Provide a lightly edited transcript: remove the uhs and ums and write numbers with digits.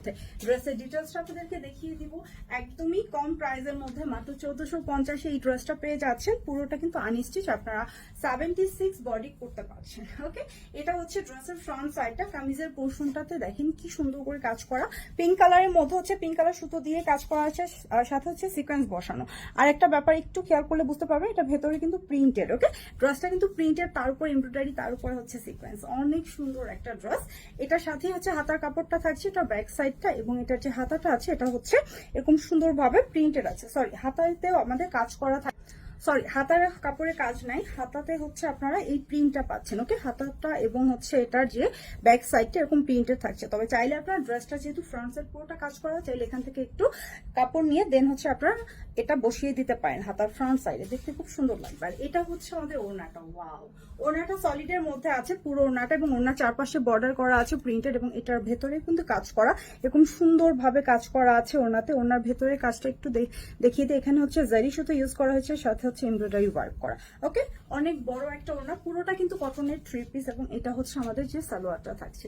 মধ্যে। ড্রেসের ডিটেলসটা আপনাদেরকে দেখিয়ে দিব, একদমই কম প্রাইসের মধ্যে মাত্র 1450 এই ড্রেসটা পেয়ে যাচ্ছেন। পুরোটা কিন্তু আনস্টিচ, আপনারা 76 বডি করতে পারছেন। ওকে, এটা হচ্ছে ড্রেসের ফ্রন্ট সাইডটা। কামিজের পোর্শনটাতে দেখেন কি সুন্দর করে কাজ করা, পিঙ্ক কালারের মধ্যে হচ্ছে পিঙ্ক কালার সুতো দিয়ে কাজ করা আছে, আর সাথে হচ্ছে সিকোয়েন্স বসানো। আর একটা ব্যাপার একটু খেয়াল করলে বুঝতে পারবে, এটা ভেতরে কিন্তু প্রিন্টেড। ওকে, ড্রেসটা কিন্তু প্রিন্টেড, তার উপর এমব্রয়ডারি, তার উপরে হচ্ছে সিকোয়েন্স। অনেক সুন্দর একটা ড্রেস। এটার সাথে হচ্ছে হাতার কাপড়টা থাকছে, এটা ব্যাক সাইডটা, এবং এটার যে হাতাটা আছে এটা হচ্ছে এরকম সুন্দরভাবে প্রিন্টেড আছে। সরি, হাতাতেও আমাদের কাজ করা থাকে, সরি হাতার কাপড়ে কাজ নাই, হাতাতে হচ্ছে আপনারা এই প্রিন্টটা পাচ্ছেন। ওকে, হাতাটা এবং হচ্ছে এটার যে ব্যাক সাইডটা এরকম প্রিন্টেড থাকছে। তবে চাইলে আপনার ড্রেসটা যেহেতু ফ্রন্ট সাইড পুরোটা কাজ করা, চাইলে এখান থেকে একটু কাপড় নিয়ে দেন হচ্ছে আপনারা এটা বসিয়ে দিতে পারেন হাতার ফ্রন্ট সাইডে, দেখতে খুব সুন্দর লাগবে। আর এটা হচ্ছে আমাদের ওড়নাটা। ওয়াও, ওড়নাটা সলিডের মধ্যে আছে পুরো ওড়নাটা, এবং ওড়নার চারপাশে বর্ডার করা আছে প্রিন্টেড, এবং এটার ভেতরে কিন্তু কাজ করা, এরকম সুন্দরভাবে কাজ করা আছে ওড়নাতে। ওড়নার ভেতরে কাজটা একটু দেখিয়ে দিই, এখানে হচ্ছে জারি সুতো ইউজ করা হয়েছে, সাথে হচ্ছে এমব্রয়ডারি ওয়ার্ক করা। ওকে, অনেক বড় একটা ওড়না, পুরোটা কিন্তু কটনের 3 পিস, এবং এটা হচ্ছে আমাদের যে সালোয়ারটা থাকছে।